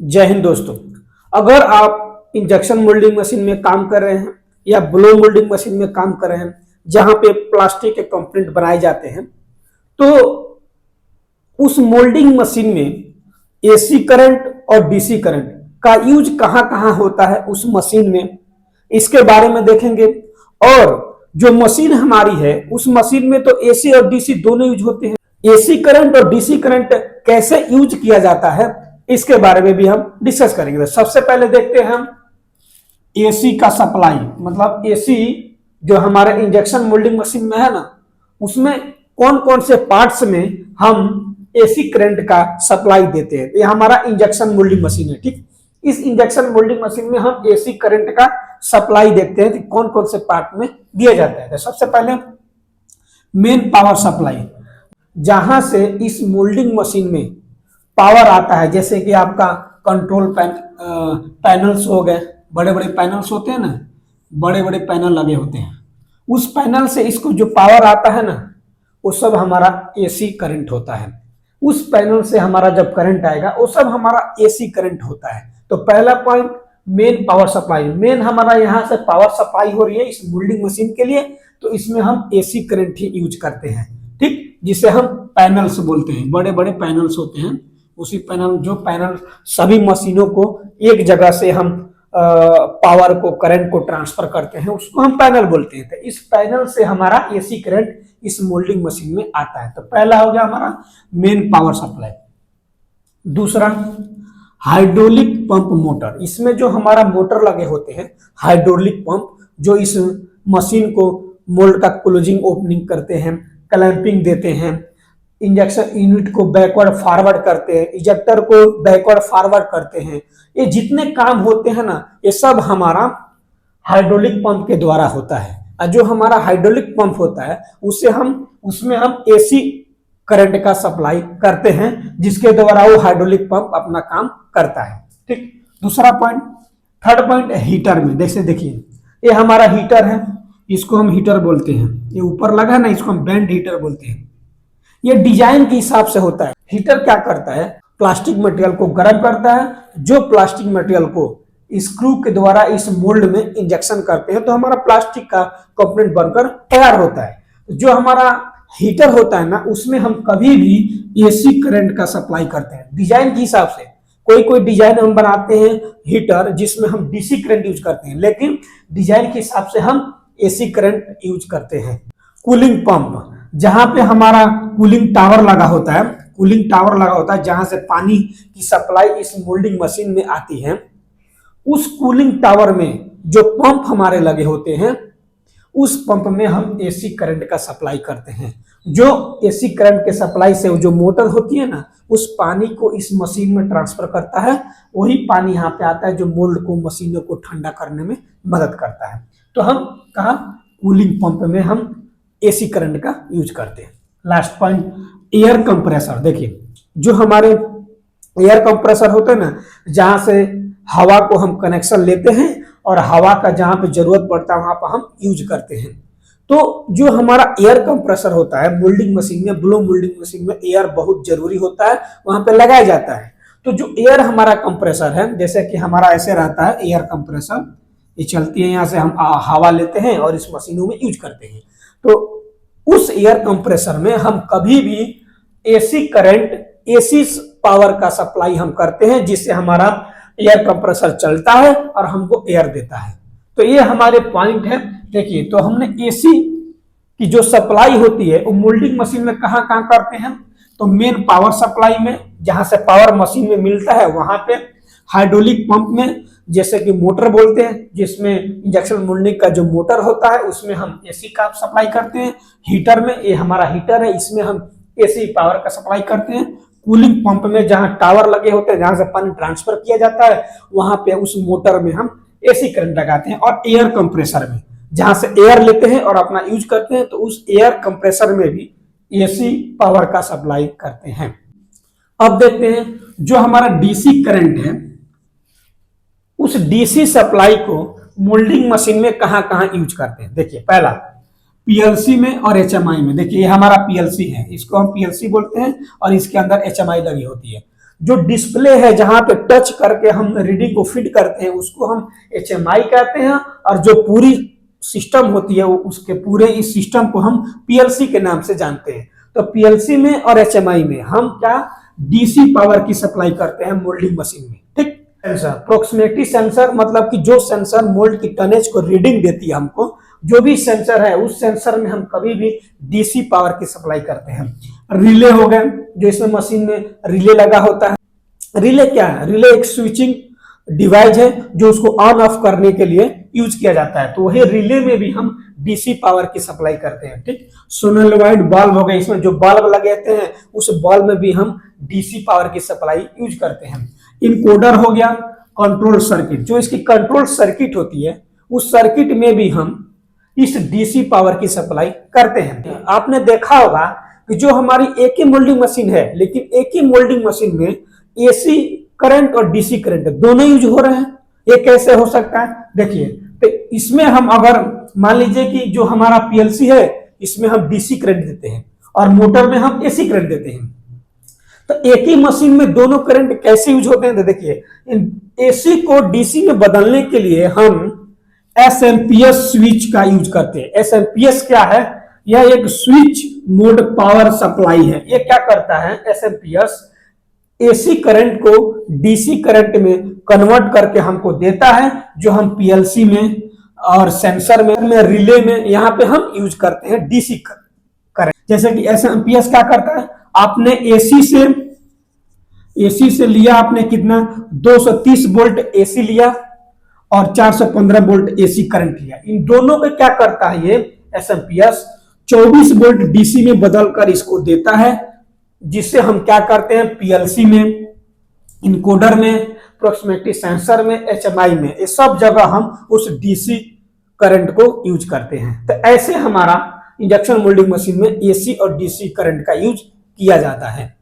जय हिंद दोस्तों। अगर आप इंजेक्शन मोल्डिंग मशीन में काम कर रहे हैं या ब्लो मोल्डिंग मशीन में काम कर रहे हैं जहां पे प्लास्टिक के कंपोनेंट बनाए जाते हैं, तो उस मोल्डिंग मशीन में एसी करंट और डीसी करंट का यूज कहां कहां होता है उस मशीन में, इसके बारे में देखेंगे। और जो मशीन हमारी है उस मशीन में तो एसी और डीसी दोनों यूज होते हैं। एसी करंट और डीसी करंट कैसे यूज किया जाता है इसके बारे में भी हम डिस्कस करेंगे। तो सबसे पहले देखते हैं हम एसी का सप्लाई, मतलब एसी जो हमारे इंजेक्शन मोल्डिंग मशीन में है ना, उसमें कौन कौन से पार्ट्स में हम एसी करंट का सप्लाई देते हैं। ये हमारा इंजेक्शन मोल्डिंग मशीन है, ठीक। इस इंजेक्शन मोल्डिंग मशीन में हम एसी करंट का सप्लाई देते हैं कि कौन कौन से पार्ट में दिया जाता है। तो सबसे पहले मेन पावर सप्लाई, जहां से इस मोल्डिंग मशीन में पावर आता है, जैसे कि आपका कंट्रोल पैनल्स हो गए, बड़े बड़े पैनल्स होते हैं ना, बड़े बड़े पैनल लगे होते हैं, उस पैनल से इसको जो पावर आता है ना, वो सब हमारा एसी करंट होता है। उस पैनल से हमारा जब करंट आएगा वो सब हमारा एसी करंट होता है। तो पहला point main power supply, main हमारा यहाँ से पावर सप्लाई हो रही है इस मोल्डिंग मशीन के लिए, तो इसमें हम एसी करंट ही यूज करते हैं, ठीक, जिसे हम पैनल्स बोलते हैं। बड़े बड़े पैनल्स होते हैं, उसी पैनल, जो पैनल सभी मशीनों को एक जगह से हम पावर को, करंट को ट्रांसफर करते हैं, उसको हम पैनल बोलते हैं। तो इस पैनल से हमारा एसी करंट इस मोल्डिंग मशीन में आता है। तो पहला हो गया हमारा मेन पावर सप्लाई। दूसरा हाइड्रोलिक पंप मोटर, इसमें जो हमारा मोटर लगे होते हैं, हाइड्रोलिक पंप, जो इस मशीन को मोल्ड का क्लोजिंग ओपनिंग करते हैं, क्लैंपिंग देते हैं, इंजेक्शन यूनिट को बैकवर्ड फॉरवर्ड करते हैं, इजेक्टर को बैकवर्ड फॉरवर्ड करते हैं, ये जितने काम होते हैं ना, ये सब हमारा हाइड्रोलिक पंप के द्वारा होता है। और जो हमारा हाइड्रोलिक पंप होता है उसमें हम एसी करंट का सप्लाई करते हैं, जिसके द्वारा वो हाइड्रोलिक पंप अपना काम करता है, ठीक। दूसरा पॉइंट, थर्ड पॉइंट, हीटर में जैसे देखिए, ये हमारा हीटर है, इसको हम हीटर बोलते हैं। ये ऊपर लगा है ना, इसको हम बेंड हीटर बोलते हैं। ये डिजाइन के हिसाब से होता है। हीटर क्या करता है, प्लास्टिक मटेरियल को गर्म करता है, जो प्लास्टिक मटेरियल को स्क्रू के द्वारा इस मोल्ड में इंजेक्शन करते हैं तो हमारा प्लास्टिक का कंपोनेंट बनकर तैयार होता है। जो हमारा हीटर होता है ना, उसमें हम कभी भी एसी करंट का सप्लाई करते हैं डिजाइन के हिसाब से। कोई कोई डिजाइन हम बनाते हैं हीटर जिसमें हम डीसी करंट यूज करते हैं, लेकिन डिजाइन के हिसाब से हम एसी करंट यूज करते हैं। कूलिंग पंप, जहां पे हमारा कूलिंग टावर लगा होता है, कूलिंग टावर लगा होता है जहां से पानी की सप्लाई इस मोल्डिंग मशीन में आती है, उस कूलिंग टावर में जो पंप हमारे लगे होते हैं, उस पंप में हम एसी करंट का सप्लाई करते हैं। जो एसी करंट के सप्लाई से जो मोटर होती है ना, उस पानी को इस मशीन में ट्रांसफर करता है, वही पानी यहाँ पे आता है जो मोल्ड को, मशीनों को ठंडा करने में मदद करता है। तो हम कहा कूलिंग पंप में हम एसी करंट का यूज करते हैं। Last point, air compressor. देखिए, जो हमारे एयर कंप्रेसर होते हैं ना, जहां से हवा को हम कनेक्शन लेते हैं और हवा का जहां पे जरूरत पड़ता है वहां पर हम यूज करते हैं। तो जो हमारा एयर कंप्रेसर होता है मोल्डिंग मशीन में, ब्लो मोल्डिंग मशीन में एयर बहुत जरूरी होता है, वहां पे लगाया जाता है। तो जो एयर हमारा कंप्रेसर है, जैसे कि हमारा ऐसे रहता है एयर कंप्रेसर, ये चलती है, यहाँ से हम हवा लेते हैं और इस मशीनों में यूज करते हैं। तो उस एयर कंप्रेसर में हम कभी भी एसी करंट, एसी पावर का सप्लाई हम करते हैं, जिससे हमारा एयर कंप्रेसर चलता है और हमको एयर देता है। तो ये हमारे पॉइंट है। देखिए, तो हमने एसी की जो सप्लाई होती है वो मोल्डिंग मशीन में कहां कहां करते हैं, तो मेन पावर सप्लाई में, जहां से पावर मशीन में मिलता है वहां पे, हाइड्रोलिक पंप में, जैसे कि मोटर बोलते हैं, जिसमें इंजेक्शन मोल्डिंग का जो मोटर होता है उसमें हम एसी का सप्लाई करते हैं। हीटर में, ये हमारा हीटर है, इसमें हम एसी पावर का सप्लाई करते हैं। कूलिंग पंप में, जहां टावर लगे होते हैं, जहां से पानी ट्रांसफर किया जाता है, वहां पे उस मोटर में हम एसी करंट लगाते हैं। और एयर कंप्रेसर में, जहां से एयर लेते हैं और अपना यूज करते हैं, तो उस एयर कंप्रेसर में भी एसी पावर का सप्लाई करते हैं। अब देखते हैं जो हमारा डीसी करंट है, उस डीसी सप्लाई को मोल्डिंग मशीन में कहां कहां यूज करते हैं। देखिए, पहला पीएलसी में और एचएमआई में। देखिए, ये हमारा पीएलसी है, इसको हम पीएलसी बोलते हैं और इसके अंदर एचएमआई लगी होती है। जो डिस्प्ले है जहां पे टच करके हम रीडिंग को फीड करते हैं उसको हम HMI कहते हैं, और जो पूरी सिस्टम होती है उसके पूरे इस सिस्टम को हम PLC के नाम से जानते हैं। तो PLC में और HMI में हम क्या DC पावर की सप्लाई करते हैं मोल्डिंग मशीन में। ठीक, सेंसर, प्रोक्सिमिटी सेंसर मतलब कि जो सेंसर मोल्ड की टनेज को रीडिंग देती है हमको, जो भी सेंसर है उस सेंसर में हम कभी भी DC पावर की सप्लाई करते हैं। रिले हो गए, जो इसमें मशीन में रिले लगा होता है। रिले क्या है? रिले एक स्विचिंग डिवाइस है जो उसको ऑन ऑफ करने के लिए यूज किया जाता है, तो वही रिले में भी हम DC पावर की सप्लाई करते हैं। ठीक, सोलेनोइड बल्ब हो गए, इसमें जो बल्ब लगाते हैं उस बल्ब में भी हम DC पावर की सप्लाई यूज करते हैं। इनकोडर हो गया, कंट्रोल सर्किट, जो इसकी कंट्रोल सर्किट होती है उस सर्किट में भी हम इस DC पावर की सप्लाई करते हैं। आपने देखा होगा कि जो हमारी एक ही मोल्डिंग मशीन है, लेकिन एक ही मोल्डिंग मशीन में AC करंट और DC करंट दोनों यूज हो रहे हैं। ये कैसे हो सकता है? देखिए, तो इसमें हम अगर मान लीजिए कि जो हमारा PLC है इसमें हम DC करंट देते हैं और मोटर में हम AC करंट देते हैं, तो एक ही मशीन में दोनों करंट कैसे यूज होते हैं? तो देखिए, AC को DC में बदलने के लिए हम SMPS स्विच का यूज करते हैं। SMPS क्या है? यह एक स्विच मोड पावर सप्लाई है। ये क्या करता है? SMPS AC करंट को DC करंट में कन्वर्ट करके हमको देता है, जो हम PLC में और सेंसर में रिले में यहाँ पे हम यूज करते हैं DC करंट। जैसे कि SMPS क्या करता है? आपने AC से लिया, आपने कितना 230 वोल्ट AC लिया और 415 वोल्ट AC करंट लिया। इन दोनों पे क्या करता है ये SMPS 24 वोल्ट DC में बदलकर इसको देता है, जिससे हम क्या करते हैं PLC में, इनकोडर में, प्रोक्सिमिटी सेंसर में, HMI में, ये सब जगह हम उस DC करंट को यूज करते हैं। तो ऐसे हमारा इंजेक्शन मोल्डिंग मशीन में AC और DC करंट का यूज किया जाता है।